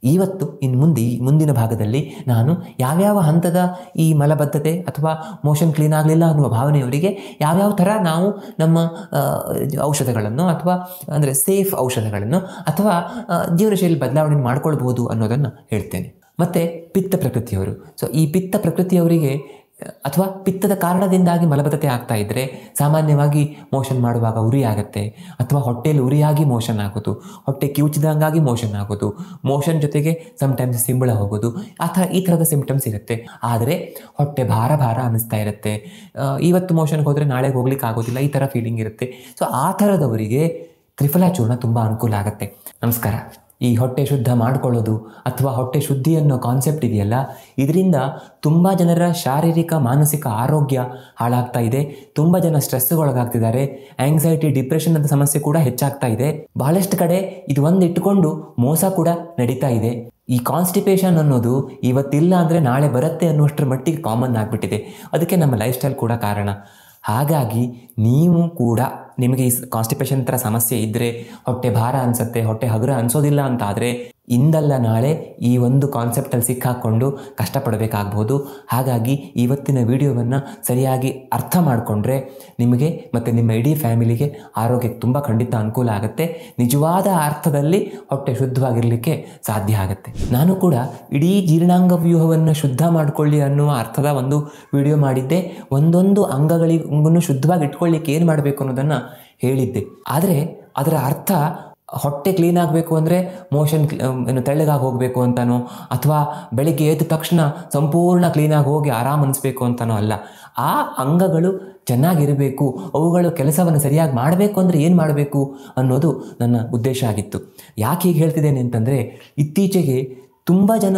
ಇವತ್ತು ಮುಂದಿನ ಭಾಗದಲ್ಲಿ ನಾನು ಯಾವ್ಯಾವ ಹಂತದ ಈ ಮಲಬದ್ಧತೆ ಅಥವಾ ಮೋಷನ್ ಕ್ಲೀನ್ ಆಗಲಿಲ್ಲ ಅನ್ನುವ ಭಾವನೆಯವರಿಗೆ ಯಾವ್ಯಾವ ಥರ ನಾವು ನಮ್ಮ ಔಷಧಗಳನ್ನು ಅಥವಾ ಅಂದರೆ ಸೇಫ್ ಔಷಧಗಳನ್ನು ಅಥವಾ ಜೀವನಶೈಲಿ ಬದಲಾವಣೆ ಮಾಡ್ಕೊಳ್ಬೋದು ಅನ್ನೋದನ್ನು ಹೇಳ್ತೇನೆ. ಮತ್ತು ಪಿತ್ತ ಪ್ರಕೃತಿಯವರು, ಸೊ ಈ ಪಿತ್ತ ಪ್ರಕೃತಿಯವರಿಗೆ ಅಥವಾ ಪಿತ್ತದ ಕಾರಣದಿಂದಾಗಿ ಮಲಬದ್ಧತೆ ಆಗ್ತಾ ಇದ್ದರೆ ಸಾಮಾನ್ಯವಾಗಿ ಮೋಷನ್ ಮಾಡುವಾಗ ಉರಿ ಆಗುತ್ತೆ, ಅಥವಾ ಹೊಟ್ಟೆಯಲ್ಲಿ ಉರಿಯಾಗಿ ಮೋಷನ್ ಆಗೋದು, ಹೊಟ್ಟೆ ಕಿವುಚಿದಂಗಾಗಿ ಮೋಷನ್ ಆಗೋದು, ಮೋಷನ್ ಜೊತೆಗೆ ಸಮ್ಟೈಮ್ಸ್ ಸಿಂಬಳ ಹೋಗೋದು, ಈ ಥರದ ಸಿಂಪ್ಟಮ್ಸ್ ಇರುತ್ತೆ. ಆದರೆ ಹೊಟ್ಟೆ ಭಾರ ಅನ್ನಿಸ್ತಾ ಇರುತ್ತೆ, ಇವತ್ತು ಮೋಷನ್ಗೆ ಹೋದರೆ ನಾಳೆಗೆ ಹೋಗ್ಲಿಕ್ಕೆ ಆಗೋದಿಲ್ಲ, ಈ ಥರ ಫೀಲಿಂಗ್ ಇರುತ್ತೆ. ಸೊ ಆ ಥರದವರಿಗೆ ತ್ರಿಫಲಾ ಚೂರ್ಣ ತುಂಬ ಅನುಕೂಲ ಆಗುತ್ತೆ. ನಮಸ್ಕಾರ. ಈ ಹೊಟ್ಟೆ ಶುದ್ಧ ಮಾಡಿಕೊಳ್ಳೋದು ಅಥವಾ ಹೊಟ್ಟೆ ಶುದ್ಧಿ ಅನ್ನೋ ಕಾನ್ಸೆಪ್ಟ್ ಇದೆಯಲ್ಲ, ಇದರಿಂದ ತುಂಬ ಜನರ ಶಾರೀರಿಕ ಮಾನಸಿಕ ಆರೋಗ್ಯ ಹಾಳಾಗ್ತಾ ಇದೆ. ತುಂಬ ಜನ ಸ್ಟ್ರೆಸ್ಗೊಳಗಾಗ್ತಿದ್ದಾರೆ. ಆಂಗ್ಸೈಟಿ, ಡಿಪ್ರೆಷನ್ ಅಂತ ಸಮಸ್ಯೆ ಕೂಡ ಹೆಚ್ಚಾಗ್ತಾ ಇದೆ. ಬಹಳಷ್ಟು ಕಡೆ ಇದು ಒಂದು ಇಟ್ಟುಕೊಂಡು ಮೋಸ ಕೂಡ ನಡೀತಾ ಇದೆ. ಈ ಕಾನ್ಸ್ಟಿಪೇಷನ್ ಅನ್ನೋದು ಇವತ್ತಿಲ್ಲ ಅಂದರೆ ನಾಳೆ ಬರುತ್ತೆ ಅನ್ನುವಷ್ಟರ ಮಟ್ಟಿಗೆ ಕಾಮನ್ ಆಗಿಬಿಟ್ಟಿದೆ. ಅದಕ್ಕೆ ನಮ್ಮ ಲೈಫ್ ಸ್ಟೈಲ್ ಕೂಡ ಕಾರಣ. ಹಾಗಾಗಿ ನೀವು ಕೂಡ ನಿಮಗೆ ಈ ಕಾನ್ಸ್ಟಿಪೇಷನ್ ಥರ ಸಮಸ್ಯೆ ಇದ್ದರೆ, ಹೊಟ್ಟೆ ಭಾರ ಅನಿಸುತ್ತೆ, ಹೊಟ್ಟೆ ಹಗುರ ಅನಿಸೋದಿಲ್ಲ ಅಂತ ಆದರೆ ಇಂದಲ್ಲ ನಾಳೆ ಈ ಒಂದು ಕಾನ್ಸೆಪ್ಟಲ್ಲಿ ಸಿಕ್ಕಾಕ್ಕೊಂಡು ಕಷ್ಟಪಡಬೇಕಾಗ್ಬೋದು. ಹಾಗಾಗಿ ಇವತ್ತಿನ ವಿಡಿಯೋವನ್ನು ಸರಿಯಾಗಿ ಅರ್ಥ ಮಾಡಿಕೊಂಡ್ರೆ ನಿಮಗೆ ಮತ್ತು ನಿಮ್ಮ ಇಡೀ ಫ್ಯಾಮಿಲಿಗೆ ಆರೋಗ್ಯಕ್ಕೆ ತುಂಬ ಖಂಡಿತ ಅನುಕೂಲ ಆಗುತ್ತೆ. ನಿಜವಾದ ಅರ್ಥದಲ್ಲಿ ಹೊಟ್ಟೆ ಶುದ್ಧವಾಗಿರಲಿಕ್ಕೆ ಸಾಧ್ಯ ಆಗುತ್ತೆ. ನಾನು ಕೂಡ ಇಡೀ ಜೀರ್ಣಾಂಗ ವ್ಯೂಹವನ್ನು ಶುದ್ಧ ಮಾಡಿಕೊಳ್ಳಿ ಅನ್ನುವ ಅರ್ಥದ ಒಂದು ವಿಡಿಯೋ ಮಾಡಿದ್ದೆ. ಒಂದೊಂದು ಅಂಗಗಳಿಗೂ ಶುದ್ಧವಾಗಿ ಇಟ್ಕೊಳ್ಳಿಕ್ಕೆ ಏನು ಮಾಡಬೇಕು ಅನ್ನೋದನ್ನು ಹೇಳಿದ್ದೆ. ಆದರೆ ಅದರ ಅರ್ಥ ಹೊಟ್ಟೆ ಕ್ಲೀನ್ ಆಗಬೇಕು ಅಂದರೆ ಮೋಷನ್ ತೆಳ್ಳಗಾಗಿ ಹೋಗಬೇಕು ಅಂತನೋ, ಅಥವಾ ಬೆಳಿಗ್ಗೆ ಎದ್ದ ತಕ್ಷಣ ಸಂಪೂರ್ಣ ಕ್ಲೀನಾಗಿ ಹೋಗಿ ಆರಾಮ್ ಅನಿಸ್ಬೇಕು ಅಂತನೋ ಅಲ್ಲ. ಆ ಅಂಗಗಳು ಚೆನ್ನಾಗಿರಬೇಕು, ಅವುಗಳು ಕೆಲಸವನ್ನು ಸರಿಯಾಗಿ ಮಾಡಬೇಕು ಅಂದರೆ ಏನು ಮಾಡಬೇಕು ಅನ್ನೋದು ನನ್ನ ಉದ್ದೇಶ ಆಗಿತ್ತು. ಯಾಕೆ ಹೀಗೆ ಹೇಳ್ತಿದ್ದೇನೆ ಅಂತಂದರೆ, ಇತ್ತೀಚೆಗೆ ತುಂಬ ಜನ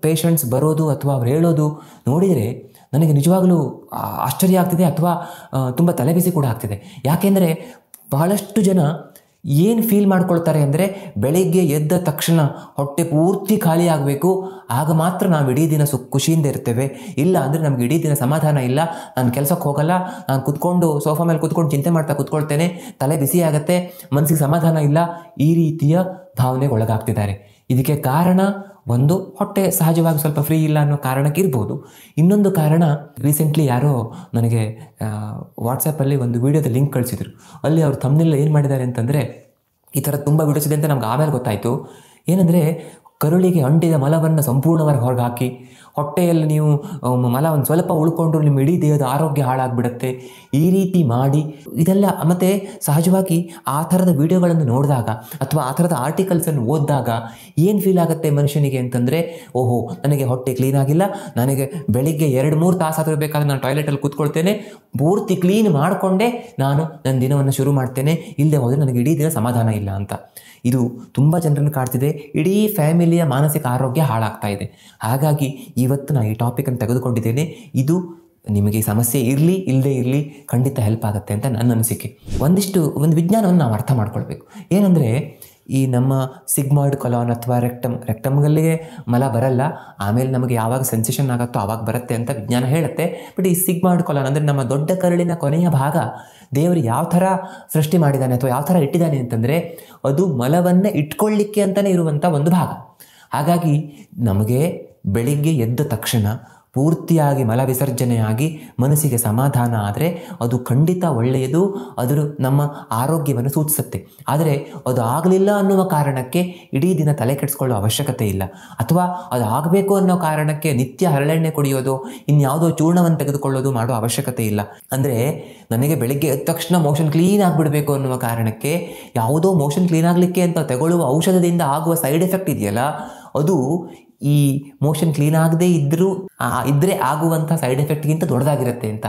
ಪೇಷಂಟ್ಸ್ ಬರೋದು ಅಥವಾ ಅವ್ರು ಹೇಳೋದು ನೋಡಿದರೆ ನನಗೆ ನಿಜವಾಗಲೂ ಆಶ್ಚರ್ಯ ಆಗ್ತಿದೆ, ಅಥವಾ ತುಂಬ ತಲೆಬಿಸಿ ಕೂಡ ಆಗ್ತಿದೆ. ಯಾಕೆಂದರೆ ಬಹಳಷ್ಟು ಜನ ಏನು ಫೀಲ್ ಮಾಡ್ಕೊಳ್ತಾರೆ ಅಂದರೆ, ಬೆಳಗ್ಗೆ ಎದ್ದ ತಕ್ಷಣ ಹೊಟ್ಟೆ ಪೂರ್ತಿ ಖಾಲಿ ಆಗಬೇಕು, ಆಗ ಮಾತ್ರ ನಾವು ಇಡೀ ದಿನ ಖುಷಿಯಿಂದ ಇರ್ತೇವೆ. ಇಲ್ಲ ಅಂದರೆ ನಮ್ಗೆ ಇಡೀ ದಿನ ಸಮಾಧಾನ ಇಲ್ಲ, ನಾನು ಕೆಲಸಕ್ಕೆ ಹೋಗಲ್ಲ, ನಾನು ಕುತ್ಕೊಂಡು ಸೋಫಾ ಮೇಲೆ ಕುತ್ಕೊಂಡು ಚಿಂತೆ ಮಾಡ್ತಾ ಕೂತ್ಕೊಳ್ತೇನೆ, ತಲೆ ಬಿಸಿ ಆಗುತ್ತೆ, ಮನಸ್ಸಿಗೆ ಸಮಾಧಾನ ಇಲ್ಲ, ಈ ರೀತಿಯ ಭಾವನೆಗೆ ಒಳಗಾಗ್ತಿದ್ದಾರೆ. ಇದಕ್ಕೆ ಕಾರಣ ಒಂದು, ಹೊಟ್ಟೆ ಸಹಜವಾಗಿ ಸ್ವಲ್ಪ ಫ್ರೀ ಇಲ್ಲ ಅನ್ನೋ ಕಾರಣಕ್ಕೆ ಇರ್ಬೋದು. ಇನ್ನೊಂದು ಕಾರಣ, ರೀಸೆಂಟ್ಲಿ ಯಾರೋ ನನಗೆ ವಾಟ್ಸಪ್ಪಲ್ಲಿ ಒಂದು ವೀಡಿಯೋದ ಲಿಂಕ್ ಕಳಿಸಿದ್ರು. ಅಲ್ಲಿ ಅವರು ತಮ್ಮನೆಲ್ಲ ಏನು ಮಾಡಿದ್ದಾರೆ ಅಂತಂದರೆ, ಈ ಥರ ತುಂಬ ವೀಡಿಯೋಸ್ ಇದೆ ಅಂತ ನಮ್ಗೆ ಆಮೇಲೆ ಗೊತ್ತಾಯಿತು. ಏನಂದರೆ, ಕರುಳಿಗೆ ಅಂಟಿದ ಮಲವನ್ನು ಸಂಪೂರ್ಣವಾಗಿ ಹೊರಗೆ ಹಾಕಿ, ಹೊಟ್ಟೆಯಲ್ಲಿ ನೀವು ಮಲ ಒಂದು ಸ್ವಲ್ಪ ಉಳ್ಕೊಂಡ್ರು ನಿಮ್ಮ ಇಡೀ ದೇಹದ ಆರೋಗ್ಯ ಹಾಳಾಗಿಬಿಡುತ್ತೆ, ಈ ರೀತಿ ಮಾಡಿ ಇದೆಲ್ಲ. ಮತ್ತು ಸಹಜವಾಗಿ ಆ ಥರದ ವೀಡಿಯೋಗಳನ್ನು ನೋಡಿದಾಗ ಅಥವಾ ಆ ಥರದ ಆರ್ಟಿಕಲ್ಸನ್ನು ಓದಿದಾಗ ಏನು ಫೀಲ್ ಆಗುತ್ತೆ ಮನುಷ್ಯನಿಗೆ ಅಂತಂದರೆ, ಓಹೋ ನನಗೆ ಹೊಟ್ಟೆ ಕ್ಲೀನ್ ಆಗಿಲ್ಲ, ನನಗೆ ಬೆಳಿಗ್ಗೆ 2-3 ತಾಸು ಆದರೂ ಬೇಕಾದ್ರೆ ನಾನು ಟಾಯ್ಲೆಟಲ್ಲಿ ಕೂತ್ಕೊಳ್ತೇನೆ, ಪೂರ್ತಿ ಕ್ಲೀನ್ ಮಾಡಿಕೊಂಡೇ ನಾನು ನನ್ನ ದಿನವನ್ನು ಶುರು ಮಾಡ್ತೇನೆ, ಇಲ್ಲದೆ ಹೋದರೆ ನನಗೆ ಇಡೀ ದಿನ ಸಮಾಧಾನ ಇಲ್ಲ ಅಂತ. ಇದು ತುಂಬ ಜನರನ್ನು ಕಾಡ್ತಿದೆ. ಇಡೀ ಫ್ಯಾಮಿಲಿಯ ಮಾನಸಿಕ ಆರೋಗ್ಯ ಹಾಳಾಗ್ತಾ ಇದೆ. ಹಾಗಾಗಿ ಇವತ್ತು ನಾನು ಈ ಟಾಪಿಕನ್ನು ತೆಗೆದುಕೊಂಡಿದ್ದೇನೆ. ಇದು ನಿಮಗೆ ಸಮಸ್ಯೆ ಇರಲಿ ಇಲ್ಲದೇ ಇರಲಿ ಖಂಡಿತ ಹೆಲ್ಪ್ ಆಗುತ್ತೆ ಅಂತ ನನ್ನ ಅನಿಸಿಕೆ. ಒಂದು ವಿಜ್ಞಾನವನ್ನು ನಾವು ಅರ್ಥ ಮಾಡ್ಕೊಳ್ಬೇಕು. ಏನಂದರೆ, ಈ ನಮ್ಮ ಸಿಗ್ಮಾಯ್ಡ್ ಕೊಲಾನ್ ಅಥವಾ ರೆಕ್ಟಮ್ಗಳಿಗೆ ಮಲ ಬರಲ್ಲ, ಆಮೇಲೆ ನಮಗೆ ಯಾವಾಗ ಸೆನ್ಸೇಷನ್ ಆಗುತ್ತೋ ಆವಾಗ ಬರುತ್ತೆ ಅಂತ ವಿಜ್ಞಾನ ಹೇಳುತ್ತೆ. ಬಟ್ ಈ ಸಿಗ್ಮಾಯ್ಡ್ ಕೊಲಾನ್ ಅಂದರೆ ನಮ್ಮ ದೊಡ್ಡ ಕರುಳಿನ ಕೊನೆಯ ಭಾಗ ದೇವರು ಯಾವ ಥರ ಸೃಷ್ಟಿ ಮಾಡಿದ್ದಾನೆ ಅಥವಾ ಯಾವ ಥರ ಇಟ್ಟಿದ್ದಾನೆ ಅಂತಂದರೆ, ಅದು ಮಲವನ್ನು ಇಟ್ಕೊಳ್ಳಿಕ್ಕೆ ಅಂತಲೇ ಇರುವಂಥ ಒಂದು ಭಾಗ. ಹಾಗಾಗಿ ನಮಗೆ ಬೆಳಿಗ್ಗೆ ಎದ್ದ ತಕ್ಷಣ ಪೂರ್ತಿಯಾಗಿ ಮಲ ವಿಸರ್ಜನೆಯಾಗಿ ಮನಸ್ಸಿಗೆ ಸಮಾಧಾನ ಆದರೆ ಅದು ಖಂಡಿತ ಒಳ್ಳೆಯದು, ಅದು ನಮ್ಮ ಆರೋಗ್ಯವನ್ನು ಸೂಚಿಸುತ್ತೆ. ಆದರೆ ಅದು ಆಗಲಿಲ್ಲ ಅನ್ನುವ ಕಾರಣಕ್ಕೆ ಇಡೀ ದಿನ ತಲೆ ಕೆಡಿಸ್ಕೊಳ್ಳೋ ಅವಶ್ಯಕತೆ ಇಲ್ಲ, ಅಥವಾ ಅದು ಆಗಬೇಕು ಅನ್ನೋ ಕಾರಣಕ್ಕೆ ನಿತ್ಯ ಹರಳೆಣ್ಣೆ ಕುಡಿಯೋದು, ಇನ್ಯಾವುದೋ ಚೂರ್ಣವನ್ನು ತೆಗೆದುಕೊಳ್ಳೋದು ಮಾಡೋ ಅವಶ್ಯಕತೆ ಇಲ್ಲ. ಅಂದರೆ ನನಗೆ ಬೆಳಗ್ಗೆ ಎದ್ದ ತಕ್ಷಣ ಮೋಷನ್ ಕ್ಲೀನ್ ಆಗಿಬಿಡಬೇಕು ಅನ್ನುವ ಕಾರಣಕ್ಕೆ ಯಾವುದೋ ಮೋಷನ್ ಕ್ಲೀನ್ ಆಗಲಿಕ್ಕೆ ಅಂತ ತಗೊಳ್ಳುವ ಔಷಧದಿಂದ ಆಗುವ ಸೈಡ್ ಎಫೆಕ್ಟ್ ಇದೆಯಲ್ಲ, ಅದು ಈ ಮೋಷನ್ ಕ್ಲೀನ್ ಆಗದೇ ಇದ್ದರೆ ಆಗುವಂಥ ಸೈಡ್ ಎಫೆಕ್ಟ್ಗಿಂತ ದೊಡ್ಡದಾಗಿರುತ್ತೆ ಅಂತ.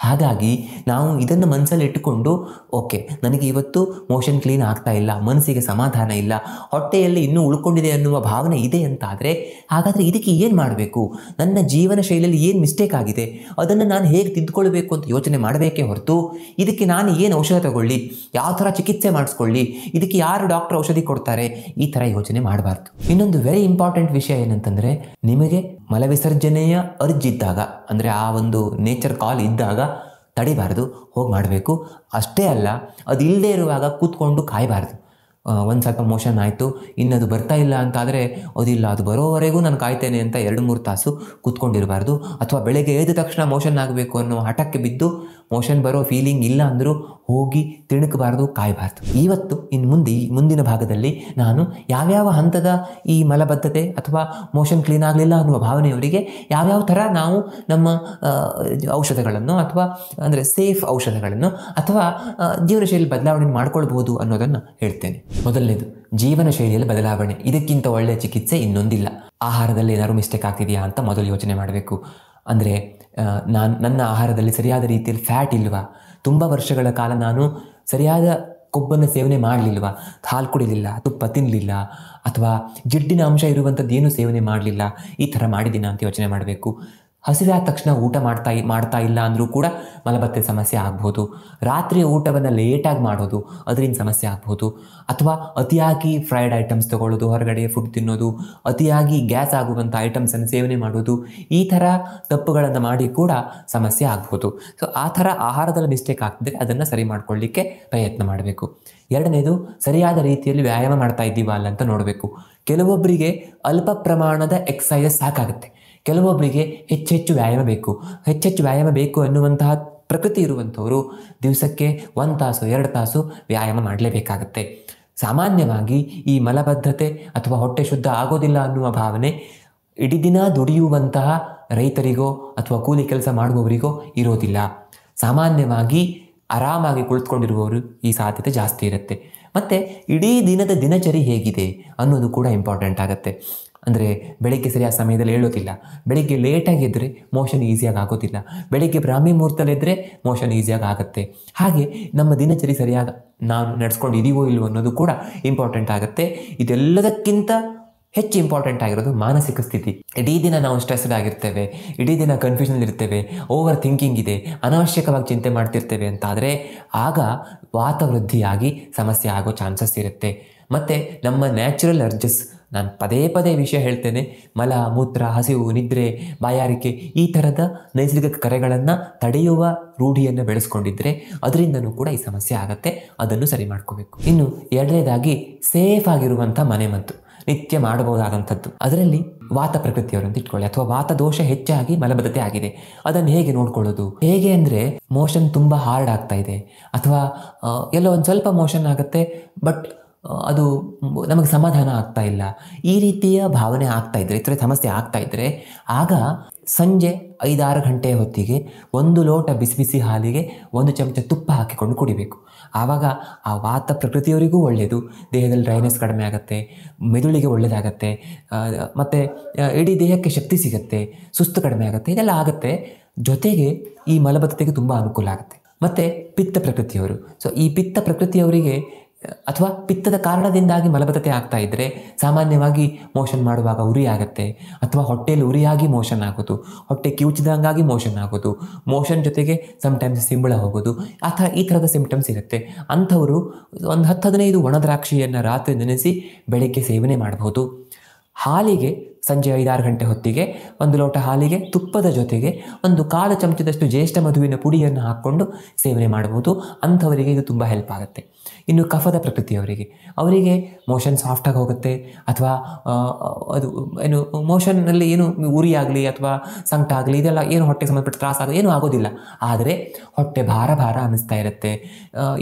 ಹಾಗಾಗಿ ನಾವು ಇದನ್ನು ಮನಸ್ಸಲ್ಲಿ ಇಟ್ಟುಕೊಂಡು, ಓಕೆ ನನಗೆ ಇವತ್ತು ಮೋಷನ್ ಕ್ಲೀನ್ ಆಗ್ತಾ ಇಲ್ಲ, ಮನಸ್ಸಿಗೆ ಸಮಾಧಾನ ಇಲ್ಲ, ಹೊಟ್ಟೆಯಲ್ಲಿ ಇನ್ನೂ ಉಳ್ಕೊಂಡಿದೆ ಅನ್ನುವ ಭಾವನೆ ಇದೆ ಅಂತಾದರೆ, ಹಾಗಾದರೆ ಇದಕ್ಕೆ ಏನು ಮಾಡಬೇಕು, ನನ್ನ ಜೀವನ ಶೈಲಿಯಲ್ಲಿ ಏನು ಮಿಸ್ಟೇಕ್ ಆಗಿದೆ, ಅದನ್ನು ನಾನು ಹೇಗೆ ತಿದ್ದುಕೊಳ್ಬೇಕು ಅಂತ ಯೋಚನೆ ಮಾಡಬೇಕೇ ಹೊರತು ಇದಕ್ಕೆ ನಾನು ಏನು ಔಷಧ ತಗೊಳ್ಳಿ, ಯಾವ ಥರ ಚಿಕಿತ್ಸೆ ಮಾಡಿಸ್ಕೊಳ್ಳಿ, ಇದಕ್ಕೆ ಯಾರು ಡಾಕ್ಟರ್ ಔಷಧಿ ಕೊಡ್ತಾರೆ, ಈ ಥರ ಯೋಚನೆ ಮಾಡಬಾರ್ದು. ಇನ್ನೊಂದು ವೆರಿ ಇಂಪಾರ್ಟೆಂಟ್ ವಿಷಯ ಏನಂತಂದರೆ, ನಿಮಗೆ ಮಲವಿಸರ್ಜನೆಯ ಅರ್ಜಿದ್ದಾಗ, ಅಂದರೆ ಆ ಒಂದು ನೇಚರ್ ಕಾಲ್ ಇದ್ದಾಗ ತಡಿಬಾರ್ದು, ಹೋಗಿ ಮಾಡಬೇಕು. ಅಷ್ಟೇ ಅಲ್ಲ, ಅದು ಇಲ್ಲದೇ ಇರುವಾಗ ಕೂತ್ಕೊಂಡು ಕಾಯಬಾರ್ದು. ಒಂದು ಸ್ವಲ್ಪ ಮೋಷನ್ ಆಯಿತು, ಇನ್ನದು ಬರ್ತಾ ಇಲ್ಲ ಅಂತಾದರೆ ಅದಿಲ್ಲ ಅದು ಬರೋವರೆಗೂ ನಾನು ಕಾಯ್ತೇನೆ ಅಂತ 2-3 ತಾಸು ಕೂತ್ಕೊಂಡಿರಬಾರ್ದು. ಅಥವಾ ಬೆಳಗ್ಗೆ ಎದ್ದ ತಕ್ಷಣ ಮೋಷನ್ ಆಗಬೇಕು ಅನ್ನೋ ಹಠಕ್ಕೆ ಬಿದ್ದು ಮೋಷನ್ ಬರೋ ಫೀಲಿಂಗ್ ಇಲ್ಲ ಅಂದರೂ ಹೋಗಿ ತಿಣುಕಬಾರ್ದು, ಕಾಯಬಾರ್ದು. ಇವತ್ತು ಮುಂದಿನ ಭಾಗದಲ್ಲಿ ನಾನು ಯಾವ್ಯಾವ ಹಂತದ ಈ ಮಲಬದ್ಧತೆ ಅಥವಾ ಮೋಷನ್ ಕ್ಲೀನ್ ಆಗಲಿಲ್ಲ ಅನ್ನುವ ಭಾವನೆಯವರಿಗೆ ಯಾವ್ಯಾವ ಥರ ನಾವು ನಮ್ಮ ಔಷಧಗಳನ್ನು ಅಥವಾ ಅಂದರೆ ಸೇಫ್ ಔಷಧಗಳನ್ನು ಅಥವಾ ಜೀವನ ಶೈಲಿ ಬದಲಾವಣೆ ಮಾಡ್ಕೊಳ್ಬೋದು ಅನ್ನೋದನ್ನು ಹೇಳ್ತೇನೆ. ಮೊದಲನೇದು, ಜೀವನ ಶೈಲಿಯಲ್ಲಿ ಬದಲಾವಣೆ. ಇದಕ್ಕಿಂತ ಒಳ್ಳೆಯ ಚಿಕಿತ್ಸೆ ಇನ್ನೊಂದಿಲ್ಲ. ಆಹಾರದಲ್ಲಿ ಏನಾದ್ರು ಮಿಸ್ಟೇಕ್ ಆಗ್ತಿದೆಯಾ ಅಂತ ಮೊದಲು ಯೋಚನೆ ಮಾಡಬೇಕು. ಅಂದರೆ ನನ್ನ ಆಹಾರದಲ್ಲಿ ಸರಿಯಾದ ರೀತಿಯಲ್ಲಿ ಫ್ಯಾಟ್ ಇಲ್ವಾ, ತುಂಬ ವರ್ಷಗಳ ಕಾಲ ನಾನು ಸರಿಯಾದ ಕೊಬ್ಬನ್ನು ಸೇವನೆ ಮಾಡಲಿಲ್ವಾ, ಹಾಲು ಕುಡಿಲಿಲ್ಲ, ತುಪ್ಪ ತಿನ್ನಲಿಲ್ಲ, ಅಥವಾ ಜಿಡ್ಡಿನ ಅಂಶ ಇರುವಂಥದ್ದು ಏನೂ ಸೇವನೆ ಮಾಡಲಿಲ್ಲ, ಈ ಥರ ಮಾಡಿದ್ದೀನ ಅಂತ ಯೋಚನೆ ಮಾಡಬೇಕು. ಹಸಿವಾದ ತಕ್ಷಣ ಊಟ ಮಾಡ್ತಾ ಇಲ್ಲ ಅಂದರೂ ಕೂಡ ಮಲಬದ್ಧತೆ ಸಮಸ್ಯೆ ಆಗ್ಬೋದು. ರಾತ್ರಿಯ ಊಟವನ್ನು ಲೇಟಾಗಿ ಮಾಡೋದು, ಅದರಿಂದ ಸಮಸ್ಯೆ ಆಗ್ಬೋದು. ಅಥವಾ ಅತಿಯಾಗಿ ಫ್ರೈಡ್ ಐಟಮ್ಸ್ ತೊಗೊಳ್ಳೋದು, ಹೊರಗಡೆ ಫುಡ್ ತಿನ್ನೋದು, ಅತಿಯಾಗಿ ಗ್ಯಾಸ್ ಆಗುವಂಥ ಐಟಮ್ಸನ್ನು ಸೇವನೆ ಮಾಡೋದು, ಈ ಥರ ತಪ್ಪುಗಳನ್ನು ಮಾಡಿ ಕೂಡ ಸಮಸ್ಯೆ ಆಗ್ಬೋದು. ಸೊ ಆ ಥರ ಆಹಾರದಲ್ಲಿ ಮಿಸ್ಟೇಕ್ ಆಗ್ತಿದ್ರೆ ಅದನ್ನು ಸರಿ ಮಾಡ್ಕೊಳ್ಳಿಕ್ಕೆ ಪ್ರಯತ್ನ ಮಾಡಬೇಕು. ಎರಡನೇದು, ಸರಿಯಾದ ರೀತಿಯಲ್ಲಿ ವ್ಯಾಯಾಮ ಮಾಡ್ತಾ ಇದ್ದೀವಾ ಅಲ್ಲ ಅಂತ ನೋಡಬೇಕು. ಕೆಲವೊಬ್ಬರಿಗೆ ಅಲ್ಪ ಪ್ರಮಾಣದ ಎಕ್ಸಸೈಸಸ್ ಸಾಕಾಗುತ್ತೆ, ಕೆಲವೊಬ್ಬರಿಗೆ ಹೆಚ್ಚೆಚ್ಚು ವ್ಯಾಯಾಮ ಬೇಕು ಅನ್ನುವಂತಹ ಪ್ರಕೃತಿ ಇರುವಂಥವರು ದಿವಸಕ್ಕೆ 1 ತಾಸು 2 ತಾಸು ವ್ಯಾಯಾಮ ಮಾಡಲೇಬೇಕಾಗತ್ತೆ. ಸಾಮಾನ್ಯವಾಗಿ ಈ ಮಲಬದ್ಧತೆ ಅಥವಾ ಹೊಟ್ಟೆ ಶುದ್ಧ ಆಗೋದಿಲ್ಲ ಅನ್ನುವ ಭಾವನೆ ಇಡೀ ದಿನ ದುಡಿಯುವಂತಹ ರೈತರಿಗೋ ಅಥವಾ ಕೂಲಿ ಕೆಲಸ ಮಾಡುವವರಿಗೋ ಇರೋದಿಲ್ಲ. ಸಾಮಾನ್ಯವಾಗಿ ಆರಾಮಾಗಿ ಕುಳಿತುಕೊಂಡಿರುವವರು ಈ ಸಾಧ್ಯತೆ ಜಾಸ್ತಿ ಇರುತ್ತೆ. ಮತ್ತು ಇಡೀ ದಿನದ ದಿನಚರಿ ಹೇಗಿದೆ ಅನ್ನೋದು ಕೂಡ ಇಂಪಾರ್ಟೆಂಟ್ ಆಗುತ್ತೆ. ಅಂದರೆ ಬೆಳಗ್ಗೆ ಸರಿಯಾದ ಸಮಯದಲ್ಲಿ ಹೇಳೋದಿಲ್ಲ, ಬೆಳಗ್ಗೆ ಲೇಟಾಗಿ ಎದ್ದರೆ ಮೋಷನ್ ಈಸಿಯಾಗಿ ಆಗೋದಿಲ್ಲ, ಬೆಳಗ್ಗೆ ಬ್ರಾಹ್ಮಿ ಮುಹೂರ್ತದಲ್ಲಿದ್ದರೆ ಮೋಷನ್ ಈಸಿಯಾಗಿ ಆಗುತ್ತೆ. ಹಾಗೆ ನಮ್ಮ ದಿನಚರಿ ಸರಿಯಾಗಿ ನಾವು ನಡೆಸ್ಕೊಂಡಿದ್ದೀವೋ ಇಲ್ವೋ ಅನ್ನೋದು ಕೂಡ ಇಂಪಾರ್ಟೆಂಟ್ ಆಗುತ್ತೆ. ಇದೆಲ್ಲದಕ್ಕಿಂತ ಹೆಚ್ಚು ಇಂಪಾರ್ಟೆಂಟ್ ಆಗಿರೋದು ಮಾನಸಿಕ ಸ್ಥಿತಿ. ಇಡೀ ದಿನ ನಾವು ಸ್ಟ್ರೆಸ್ಡ್ ಆಗಿರ್ತೇವೆ, ಇಡೀ ದಿನ ಕನ್ಫ್ಯೂಷನ್ ಇರ್ತೇವೆ, ಓವರ್ ಥಿಂಕಿಂಗ್ ಇದೆ, ಅನಾವಶ್ಯಕವಾಗಿ ಚಿಂತೆ ಮಾಡ್ತಿರ್ತೇವೆ ಅಂತಾದರೆ ಆಗ ವಾತವೃದ್ಧಿಯಾಗಿ ಸಮಸ್ಯೆ ಆಗೋ ಚಾನ್ಸಸ್ ಇರುತ್ತೆ. ಮತ್ತು ನಮ್ಮ ನ್ಯಾಚುರಲ್ ಅರ್ಜಸ್, ನಾನು ಪದೇ ವಿಷಯ ಹೇಳ್ತೇನೆ, ಮಲ, ಮೂತ್ರ, ಹಸಿವು, ನಿದ್ರೆ, ಬಾಯಾರಿಕೆ ಈ ಥರದ ನೈಸರ್ಗಿಕ ಕರೆಗಳನ್ನು ತಡೆಯುವ ರೂಢಿಯನ್ನು ಬೆಳೆಸ್ಕೊಂಡಿದ್ರೆ ಅದರಿಂದನೂ ಕೂಡ ಈ ಸಮಸ್ಯೆ ಆಗುತ್ತೆ. ಅದನ್ನು ಸರಿ ಮಾಡ್ಕೋಬೇಕು. ಇನ್ನು ಎರಡನೇದಾಗಿ, ಸೇಫ್ ಆಗಿರುವಂಥ ಮನೆಮದ್ದು ನಿತ್ಯ ಮಾಡಬಹುದಾದಂಥದ್ದು. ಅದರಲ್ಲಿ ವಾತ ಪ್ರಕೃತಿಯವರು ಅಂತ ಇಟ್ಕೊಳ್ಳಿ, ಅಥವಾ ವಾತ ದೋಷ ಹೆಚ್ಚಾಗಿ ಮಲಬದ್ಧತೆ ಆಗಿದೆ, ಅದನ್ನು ಹೇಗೆ ನೋಡ್ಕೊಳ್ಳೋದು? ಹೇಗೆ ಅಂದರೆ, ಮೋಷನ್ ತುಂಬ ಹಾರ್ಡ್ ಆಗ್ತಾ ಇದೆ, ಅಥವಾ ಎಲ್ಲೋ ಒಂದು ಸ್ವಲ್ಪ ಮೋಷನ್ ಆಗುತ್ತೆ ಬಟ್ ಅದು ನಮಗೆ ಸಮಾಧಾನ ಆಗ್ತಾ ಇಲ್ಲ, ಈ ರೀತಿಯ ಭಾವನೆ ಆಗ್ತಾ ಇದ್ದರೆ, ಈ ಥರ ಸಮಸ್ಯೆ ಆಗ್ತಾ ಇದ್ದರೆ ಆಗ ಸಂಜೆ 5-6 ಗಂಟೆಯ ಹೊತ್ತಿಗೆ 1 ಲೋಟ ಬಿಸಿ ಹಾಲಿಗೆ 1 ಚಮಚ ತುಪ್ಪ ಹಾಕಿಕೊಂಡು ಕುಡಿಬೇಕು. ಆವಾಗ ಆ ವಾತ ಪ್ರಕೃತಿಯವರಿಗೂ ಒಳ್ಳೆಯದು, ದೇಹದಲ್ಲಿ ಡ್ರೈನೆಸ್ ಕಡಿಮೆ ಆಗುತ್ತೆ, ಮೆದುಳಿಗೆ ಒಳ್ಳೆಯದಾಗತ್ತೆ, ಮತ್ತು ಇಡೀ ದೇಹಕ್ಕೆ ಶಕ್ತಿ ಸಿಗುತ್ತೆ, ಸುಸ್ತು ಕಡಿಮೆ ಆಗುತ್ತೆ, ಇದೆಲ್ಲ ಆಗುತ್ತೆ. ಜೊತೆಗೆ ಈ ಮಲಬದ್ಧತೆಗೆ ತುಂಬ ಅನುಕೂಲ ಆಗುತ್ತೆ. ಮತ್ತು ಪಿತ್ತ ಪ್ರಕೃತಿಯವರು, ಸೊ ಈ ಪಿತ್ತ ಪ್ರಕೃತಿಯವರಿಗೆ ಅಥವಾ ಪಿತ್ತದ ಕಾರಣದಿಂದಾಗಿ ಮಲಬದ್ಧತೆ ಆಗ್ತಾ ಇದ್ದರೆ ಸಾಮಾನ್ಯವಾಗಿ ಮೋಷನ್ ಮಾಡುವಾಗ ಉರಿ ಆಗುತ್ತೆ, ಅಥವಾ ಹೊಟ್ಟೆಯಲ್ಲಿ ಉರಿಯಾಗಿ ಮೋಷನ್ ಆಗೋದು, ಹೊಟ್ಟೆ ಕಿವುಚಿದಂಗಾಗಿ ಮೋಷನ್ ಆಗೋದು, ಮೋಷನ್ ಜೊತೆಗೆ ಸಮ್ಟೈಮ್ಸ್ ಸಿಂಬಳ ಹೋಗೋದು, ಈ ಥರದ ಸಿಂಪ್ಟಮ್ಸ್ ಇರುತ್ತೆ. ಅಂಥವರು ಒಂದು 10-15 ಒಣ ದ್ರಾಕ್ಷಿಯನ್ನು ರಾತ್ರಿ ನೆನೆಸಿ ಬೆಳಗ್ಗೆ ಸೇವನೆ ಮಾಡಬಹುದು. ಹಾಲಿಗೆ ಸಂಜೆ 5-6 ಗಂಟೆ ಹೊತ್ತಿಗೆ 1 ಲೋಟ ಹಾಲಿಗೆ ತುಪ್ಪದ ಜೊತೆಗೆ 1/4 ಚಮಚದಷ್ಟು ಜ್ಯೇಷ್ಠ ಮಧುವಿನ ಪುಡಿಯನ್ನು ಹಾಕ್ಕೊಂಡು ಸೇವನೆ ಮಾಡಬಹುದು. ಅಂಥವರಿಗೆ ಇದು ತುಂಬ ಹೆಲ್ಪ್ ಆಗುತ್ತೆ. ಇನ್ನು ಕಫದ ಪ್ರಕೃತಿಯವರಿಗೆ, ಅವರಿಗೆ ಮೋಷನ್ ಸಾಫ್ಟಾಗಿ ಹೋಗುತ್ತೆ, ಅಥವಾ ಅದು ಏನು ಮೋಷನ್ನಲ್ಲಿ ಏನು ಉರಿ ಆಗಲಿ ಅಥವಾ ಸಂಕಟ ಆಗಲಿ ಇದೆಲ್ಲ ಏನು ಹೊಟ್ಟೆಗೆ ಸಂಬಂಧಪಟ್ಟ ತ್ರಾಸ ಆಗಲಿ ಏನೂ ಆಗೋದಿಲ್ಲ. ಆದರೆ ಹೊಟ್ಟೆ ಭಾರ ಅನ್ನಿಸ್ತಾ ಇರುತ್ತೆ,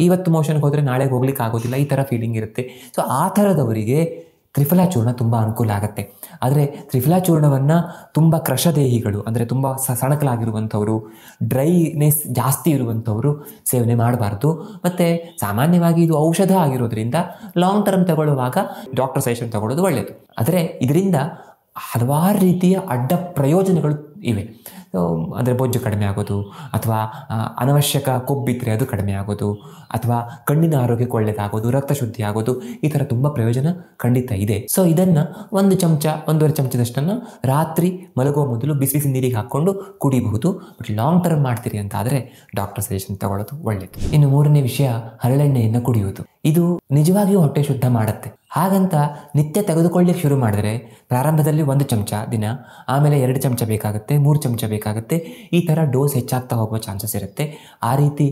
ಇವತ್ತು ಮೋಷನ್ಗೆ ಹೋದರೆ ನಾಳೆಗೆ ಹೋಗ್ಲಿಕ್ಕೆ ಆಗೋದಿಲ್ಲ, ಈ ಥರ ಫೀಲಿಂಗ್ ಇರುತ್ತೆ. ಸೊ ಆ ಥರದವರಿಗೆ ತ್ರಿಫಲಾ ಚೂರ್ಣ ತುಂಬ ಅನುಕೂಲ ಆಗುತ್ತೆ. ಆದರೆ ತ್ರಿಫಲಾ ಚೂರ್ಣವನ್ನು ತುಂಬ ಕೃಶದೇಹಿಗಳು, ಅಂದರೆ ತುಂಬ ಸಣಕಲಾಗಿರುವಂಥವರು, ಡ್ರೈನೆಸ್ ಜಾಸ್ತಿ ಇರುವಂಥವರು ಸೇವನೆ ಮಾಡಬಾರ್ದು. ಮತ್ತು ಸಾಮಾನ್ಯವಾಗಿ ಇದು ಔಷಧ ಆಗಿರೋದ್ರಿಂದ ಲಾಂಗ್ ಟರ್ಮ್ ತಗೊಳ್ಳುವಾಗ ಡಾಕ್ಟರ್ ಸಜೆಷನ್ ತಗೊಳ್ಳೋದು ಒಳ್ಳೆಯದು. ಆದರೆ ಇದರಿಂದ ಹಲವಾರು ರೀತಿಯ ಅಡ್ಡ ಪ್ರಯೋಜನಗಳು ಇವೆ. ಅಂದರೆ ಬೊಜ್ಜು ಕಡಿಮೆ ಆಗೋದು, ಅಥವಾ ಅನವಶ್ಯಕ ಕೊಬ್ಬಿದ್ರೆ ಅದು ಕಡಿಮೆ ಆಗೋದು, ಅಥವಾ ಕಣ್ಣಿನ ಆರೋಗ್ಯಕ್ಕೆ ಒಳ್ಳೆಯದಾಗೋದು, ರಕ್ತ ಶುದ್ಧಿ ಆಗೋದು, ಈ ಥರ ತುಂಬ ಪ್ರಯೋಜನ ಖಂಡಿತ ಇದೆ. ಸೊ ಇದನ್ನು 1 ಚಮಚ 1.5 ಚಮಚದಷ್ಟನ್ನು ರಾತ್ರಿ ಮಲಗುವ ಮೊದಲು ಬಿಸಿ ನೀರಿಗೆ ಹಾಕ್ಕೊಂಡು ಕುಡಿಬಹುದು. ಬಟ್ ಲಾಂಗ್ ಟರ್ಮ್ ಮಾಡ್ತೀರಿ ಅಂತ ಆದರೆ ಡಾಕ್ಟರ್ ಸಜೆಷನ್ ತಗೊಳ್ಳೋದು ಒಳ್ಳೆಯದು. ಇನ್ನು 3ನೇ ವಿಷಯ, ಹರಳೆಣ್ಣೆಯನ್ನು ಕುಡಿಯುವುದು. ಇದು ನಿಜವಾಗಿಯೂ ಹೊಟ್ಟೆ ಶುದ್ಧ ಮಾಡುತ್ತೆ. ಹಾಗಂತ ನಿತ್ಯ ತೆಗೆದುಕೊಳ್ಳಿಕ್ಕೆ ಶುರು ಮಾಡಿದ್ರೆ ಪ್ರಾರಂಭದಲ್ಲಿ 1 ಚಮಚ ದಿನ, ಆಮೇಲೆ 2 ಚಮಚ ಬೇಕಾಗುತ್ತೆ, 3 ಚಮಚ ಬೇಕಾಗುತ್ತೆ. ಈ ಥರ ಡೋಸ್ ಹೆಚ್ಚಾಗ್ತಾ ಹೋಗುವ ಚಾನ್ಸಸ್ ಇರುತ್ತೆ. ಆ ರೀತಿ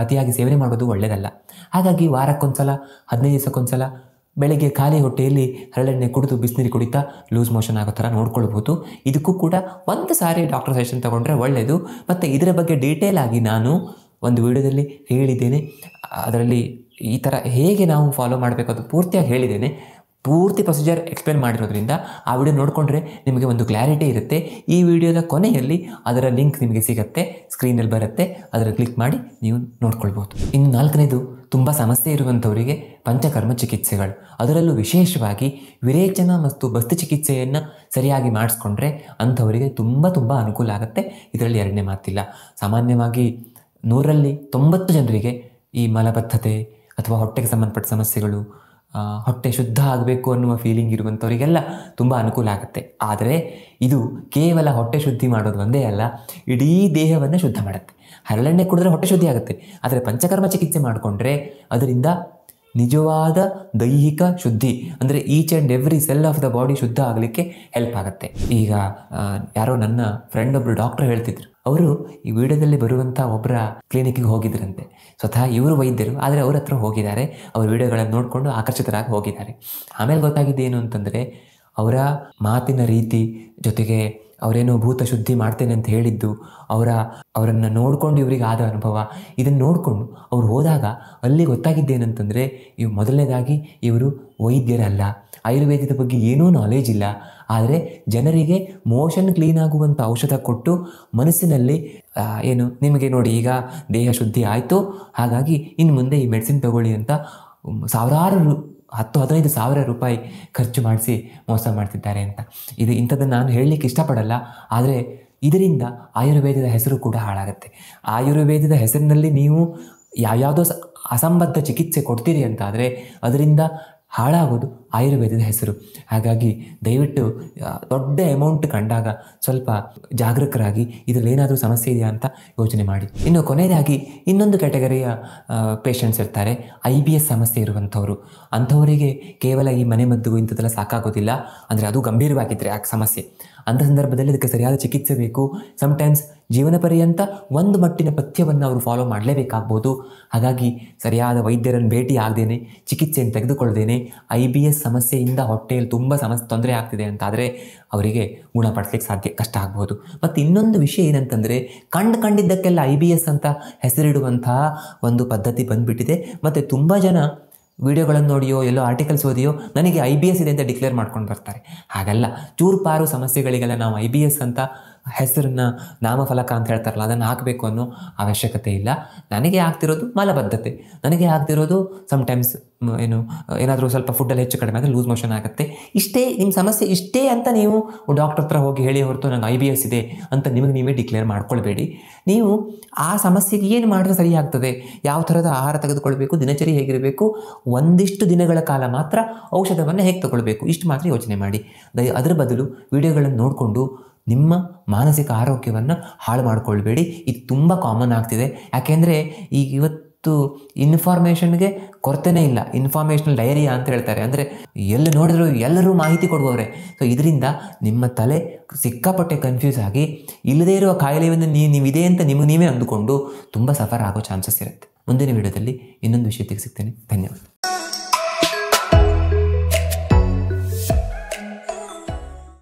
ಅತಿಯಾಗಿ ಸೇವನೆ ಮಾಡೋದು ಒಳ್ಳೆಯದಲ್ಲ. ಹಾಗಾಗಿ ವಾರಕ್ಕೊಂದ್ಸಲ, 15 ದಿವಸಕ್ಕೊಂದ್ಸಲ ಬೆಳಗ್ಗೆ ಖಾಲಿ ಹೊಟ್ಟೆಯಲ್ಲಿ ಹರಳೆಣ್ಣೆ ಕುಡಿದು ಬಿಸಿನೀರು ಕುಡಿತಾ ಲೂಸ್ ಮೋಷನ್ ಆಗೋ ಥರ ನೋಡ್ಕೊಳ್ಬೋದು. ಇದಕ್ಕೂ ಕೂಡ ಒಂದು ಸಾರಿ ಡಾಕ್ಟರ್ ಸಜೆಷನ್ ತೊಗೊಂಡ್ರೆ ಒಳ್ಳೆಯದು. ಮತ್ತು ಇದರ ಬಗ್ಗೆ ಡೀಟೇಲ್ ಆಗಿ ನಾನು ಒಂದು ವಿಡಿಯೋದಲ್ಲಿ ಹೇಳಿದ್ದೇನೆ. ಅದರಲ್ಲಿ ಈ ಥರ ಹೇಗೆ ನಾವು ಫಾಲೋ ಮಾಡಬೇಕು ಅದು ಪೂರ್ತಿಯಾಗಿ ಹೇಳಿದ್ದೇನೆ. ಪೂರ್ತಿ ಪ್ರೊಸೀಜರ್ ಎಕ್ಸ್ಪ್ಲೇನ್ ಮಾಡಿರೋದ್ರಿಂದ ಆ ವಿಡಿಯೋ ನೋಡಿಕೊಂಡ್ರೆ ನಿಮಗೆ ಒಂದು ಕ್ಲಾರಿಟಿ ಇರುತ್ತೆ. ಈ ವಿಡಿಯೋದ ಕೊನೆಯಲ್ಲಿ ಅದರ ಲಿಂಕ್ ನಿಮಗೆ ಸಿಗುತ್ತೆ, ಸ್ಕ್ರೀನಲ್ಲಿ ಬರುತ್ತೆ, ಅದರ ಕ್ಲಿಕ್ ಮಾಡಿ ನೀವು ನೋಡ್ಕೊಳ್ಬೋದು. ಇನ್ನು 4ನೇದು, ತುಂಬ ಸಮಸ್ಯೆ ಇರುವಂಥವರಿಗೆ ಪಂಚಕರ್ಮ ಚಿಕಿತ್ಸೆಗಳು, ಅದರಲ್ಲೂ ವಿಶೇಷವಾಗಿ ವಿರೇಚನ ಮತ್ತು ಬಸ್ತಿ ಚಿಕಿತ್ಸೆಯನ್ನು ಸರಿಯಾಗಿ ಮಾಡಿಸ್ಕೊಂಡ್ರೆ ಅಂಥವರಿಗೆ ತುಂಬ ಅನುಕೂಲ ಆಗುತ್ತೆ. ಇದರಲ್ಲಿ 2ನೇ ಮಾತಿಲ್ಲ. ಸಾಮಾನ್ಯವಾಗಿ 100ರಲ್ಲಿ 90 ಜನರಿಗೆ ಈ ಮಲಬದ್ಧತೆ ಅಥವಾ ಹೊಟ್ಟೆಗೆ ಸಂಬಂಧಪಟ್ಟ ಸಮಸ್ಯೆಗಳು, ಹೊಟ್ಟೆ ಶುದ್ಧ ಆಗಬೇಕು ಅನ್ನುವ ಫೀಲಿಂಗ್ ಇರುವಂಥವರಿಗೆಲ್ಲ ತುಂಬ ಅನುಕೂಲ ಆಗುತ್ತೆ. ಆದರೆ ಇದು ಕೇವಲ ಹೊಟ್ಟೆ ಶುದ್ಧಿ ಮಾಡೋದು ಒಂದೇ ಅಲ್ಲ, ಇಡೀ ದೇಹವನ್ನು ಶುದ್ಧ ಮಾಡುತ್ತೆ. ಹರಳೆಣ್ಣೆ ಕುಡಿದ್ರೆ ಹೊಟ್ಟೆ ಶುದ್ಧಿ ಆಗುತ್ತೆ, ಆದರೆ ಪಂಚಕರ್ಮ ಚಿಕಿತ್ಸೆ ಮಾಡಿಕೊಂಡ್ರೆ ಅದರಿಂದ ನಿಜವಾದ ದೈಹಿಕ ಶುದ್ಧಿ, ಅಂದರೆ each and every cell of the body ಶುದ್ಧ ಆಗಲಿಕ್ಕೆ ಹೆಲ್ಪ್ ಆಗುತ್ತೆ. ಈಗ ಯಾರೋ ನನ್ನ ಫ್ರೆಂಡ್ ಒಬ್ಬರು ಡಾಕ್ಟರ್ ಹೇಳ್ತಿದ್ರು, ಅವರು ಈ ವಿಡಿಯೋದಲ್ಲಿ ಬರುವಂಥ ಒಬ್ಬರ ಕ್ಲಿನಿಕ್ಗೆ ಹೋಗಿದ್ರಂತೆ. ಸ್ವತಃ ಇವರು ವೈದ್ಯರು, ಆದರೆ ಅವ್ರ ಹತ್ರ ಹೋಗಿದ್ದಾರೆ, ಅವ್ರ ವಿಡಿಯೋಗಳನ್ನು ನೋಡಿಕೊಂಡು ಆಕರ್ಷಿತರಾಗಿ ಹೋಗಿದ್ದಾರೆ. ಆಮೇಲೆ ಗೊತ್ತಾಗಿದ್ದೇನು ಅಂತಂದರೆ, ಅವರ ಮಾತಿನ ರೀತಿ ಜೊತೆಗೆ ಅವರೇನೋ ಭೂತ ಶುದ್ಧಿ ಮಾಡ್ತೇನೆ ಅಂತ ಹೇಳಿದ್ದು, ಅವರನ್ನು ನೋಡಿಕೊಂಡು ಇವರಿಗೆ ಆದ ಅನುಭವ, ಇದನ್ನು ನೋಡಿಕೊಂಡು ಅವ್ರು ಹೋದಾಗ ಅಲ್ಲಿ ಗೊತ್ತಾಗಿದ್ದೇನಂತಂದರೆ, ಮೊದಲನೇದಾಗಿ ಇವರು ವೈದ್ಯರಲ್ಲ, ಆಯುರ್ವೇದದ ಬಗ್ಗೆ ಏನೂ ನಾಲೆಜ್ ಇಲ್ಲ. ಆದರೆ ಜನರಿಗೆ ಮೋಷನ್ ಕ್ಲೀನ್ ಆಗುವಂಥ ಔಷಧ ಕೊಟ್ಟು ಮನಸ್ಸಿನಲ್ಲಿ ನಿಮಗೆ ನೋಡಿ ಈಗ ದೇಹ ಶುದ್ಧಿ ಆಯಿತು, ಹಾಗಾಗಿ ಇನ್ನು ಮುಂದೆ ಈ ಮೆಡಿಸಿನ್ ತಗೊಳ್ಳಿ ಅಂತ ಸಾವಿರಾರು 10-15 ಸಾವಿರ ರೂಪಾಯಿ ಖರ್ಚು ಮಾಡಿಸಿ ಮೋಸ ಮಾಡ್ತಿದ್ದಾರೆ ಅಂತ. ಇಂಥದ್ದನ್ನು ನಾನು ಹೇಳಲಿಕ್ಕೆ ಇಷ್ಟಪಡಲ್ಲ, ಆದರೆ ಇದರಿಂದ ಆಯುರ್ವೇದದ ಹೆಸರು ಕೂಡ ಹಾಳಾಗುತ್ತೆ. ಆಯುರ್ವೇದದ ಹೆಸರಿನಲ್ಲಿ ನೀವು ಯಾವುದೋ ಅಸಂಬದ್ಧ ಚಿಕಿತ್ಸೆ ಕೊಡ್ತೀರಿ ಅಂತಾದರೆ ಅದರಿಂದ ಹಾಳಾಗೋದು ಆಯುರ್ವೇದದ ಹೆಸರು. ಹಾಗಾಗಿ ದಯವಿಟ್ಟು ದೊಡ್ಡ ಅಮೌಂಟ್ ಕಂಡಾಗ ಸ್ವಲ್ಪ ಜಾಗರೂಕರಾಗಿ ಇದರಲ್ಲಿ ಏನಾದರೂ ಸಮಸ್ಯೆ ಇದೆಯಾ ಅಂತ ಯೋಚನೆ ಮಾಡಿ. ಇನ್ನು ಕೊನೆಯದಾಗಿ ಇನ್ನೊಂದು ಕ್ಯಾಟಗರಿಯ ಪೇಷಂಟ್ಸ್ ಇರ್ತಾರೆ, IBS ಸಮಸ್ಯೆ ಇರುವಂಥವರು. ಅಂಥವರಿಗೆ ಕೇವಲ ಈ ಮನೆಮದ್ದು ಇಂಥದ್ದೆಲ್ಲ ಸಾಕಾಗೋದಿಲ್ಲ, ಅಂದರೆ ಅದು ಗಂಭೀರವಾಗಿದ್ದರೆ ಆ ಸಮಸ್ಯೆ. ಅಂಥ ಸಂದರ್ಭದಲ್ಲಿ ಅದಕ್ಕೆ ಸರಿಯಾದ ಚಿಕಿತ್ಸೆ ಬೇಕು. ಸಮ್ಟೈಮ್ಸ್ ಜೀವನ ಪರ್ಯಂತ ಒಂದು ಮಟ್ಟಿನ ಪಥ್ಯವನ್ನು ಅವರು ಫಾಲೋ ಮಾಡಲೇಬೇಕಾಗ್ಬೋದು. ಹಾಗಾಗಿ ಸರಿಯಾದ ವೈದ್ಯರನ್ನು ಭೇಟಿ ಆಗದೇನೆ, ಚಿಕಿತ್ಸೆಯನ್ನು ತೆಗೆದುಕೊಳ್ಳದೇನೆ IBS ಸಮಸ್ಯೆಯಿಂದ ಹೊಟ್ಟೆಯಲ್ಲಿ ತುಂಬ ತೊಂದರೆ ಆಗ್ತಿದೆ ಅಂತಾದರೆ ಅವರಿಗೆ ಗುಣಪಡಿಸ್ಲಿಕ್ಕೆ ಕಷ್ಟ ಆಗ್ಬೋದು. ಮತ್ತು ಇನ್ನೊಂದು ವಿಷಯ ಏನಂತಂದರೆ, ಕಂಡಿದ್ದಕ್ಕೆಲ್ಲ IBS ಅಂತ ಹೆಸರಿಡುವಂತಹ ಒಂದು ಪದ್ಧತಿ ಬಂದುಬಿಟ್ಟಿದೆ. ಮತ್ತು ತುಂಬ ಜನ ವಿಡಿಯೋಗಳನ್ನು ನೋಡಿಯೋ ಎಲ್ಲೋ ಆರ್ಟಿಕಲ್ಸ್ ಓದಿಯೋ ನನಗೆ IBS ಇದೆ ಅಂತ ಡಿಕ್ಲೇರ್ ಮಾಡ್ಕೊಂಡು ಬರ್ತಾರೆ. ಹಾಗಲ್ಲ, ಚೂರುಪಾರು ಸಮಸ್ಯೆಗಳಿಗೆಲ್ಲ ನಾವು IBS ಅಂತ ಹೆಸರನ್ನು ನಾಮಫಲಕ ಅಂತ ಹೇಳ್ತಾರಲ್ಲ ಅದನ್ನು ಹಾಕಬೇಕು ಅನ್ನೋ ಅವಶ್ಯಕತೆ ಇಲ್ಲ. ನನಗೆ ಆಗ್ತಿರೋದು ಮಲಬದ್ಧತೆ, ನನಗೆ ಆಗ್ತಿರೋದು ಸಮ್ಟೈಮ್ಸ್ ಏನಾದರೂ ಸ್ವಲ್ಪ ಫುಡ್ಡಲ್ಲಿ ಹೆಚ್ಚು ಕಡಿಮೆ ಆದರೆ ಲೂಸ್ ಮೋಷನ್ ಆಗುತ್ತೆ. ಇಷ್ಟೇ ನಿಮ್ಮ ಸಮಸ್ಯೆ, ಇಷ್ಟೇ ಅಂತ ನೀವು ಡಾಕ್ಟರ್ ಹತ್ರ ಹೋಗಿ ಹೇಳಿ ಹೊರತು ನನಗೆ IBS ಇದೆ ಅಂತ ನಿಮಗೆ ನೀವೇ ಡಿಕ್ಲೇರ್ ಮಾಡ್ಕೊಳ್ಬೇಡಿ. ನೀವು ಆ ಸಮಸ್ಯೆಗೆ ಏನು ಮಾಡಿದ್ರೆ ಸರಿ ಆಗ್ತದೆ, ಯಾವ ಥರದ ಆಹಾರ ತೆಗೆದುಕೊಳ್ಬೇಕು, ದಿನಚರಿ ಹೇಗಿರಬೇಕು, ಒಂದಿಷ್ಟು ದಿನಗಳ ಕಾಲ ಮಾತ್ರ ಔಷಧವನ್ನು ಹೇಗೆ ತಗೊಳ್ಬೇಕು, ಇಷ್ಟು ಮಾತ್ರ ಯೋಚನೆ ಮಾಡಿ. ಅದರ ಬದಲು ವಿಡಿಯೋಗಳನ್ನು ನೋಡಿಕೊಂಡು ನಿಮ್ಮ ಮಾನಸಿಕ ಆರೋಗ್ಯವನ್ನು ಹಾಳು ಮಾಡಿಕೊಳ್ಬೇಡಿ. ಇದು ತುಂಬ ಕಾಮನ್ ಆಗ್ತಿದೆ. ಯಾಕೆಂದರೆ ಇವತ್ತು ಇನ್ಫಾರ್ಮೇಷನ್ಗೆ ಕೊರತೆನೇ ಇಲ್ಲ. ಇನ್ಫಾರ್ಮೇಷನಲ್ ಡೈರಿಯಾ ಅಂತ ಹೇಳ್ತಾರೆ, ಅಂದರೆ ಎಲ್ಲಿ ನೋಡಿದ್ರು ಎಲ್ಲರೂ ಮಾಹಿತಿ ಕೊಡುವವರೇ. ಸೊ ಇದರಿಂದ ನಿಮ್ಮ ತಲೆ ಸಿಕ್ಕಾಪಟ್ಟೆ ಕನ್ಫ್ಯೂಸ್ ಆಗಿ ಇಲ್ಲದೇ ಇರುವ ಕಾಯಿಲೆಯನ್ನು ನೀವಿದೆ ಅಂತ ನಿಮಗೆ ನೀವೇ ಅಂದುಕೊಂಡು ತುಂಬ ಸಫರ್ ಆಗೋ ಚಾನ್ಸಸ್ ಇರುತ್ತೆ. ಮುಂದಿನ ವಿಡಿಯೋದಲ್ಲಿ ಇನ್ನೊಂದು ವಿಷಯಕ್ಕೆ ಸಿಗ್ತೇನೆ. ಧನ್ಯವಾದ.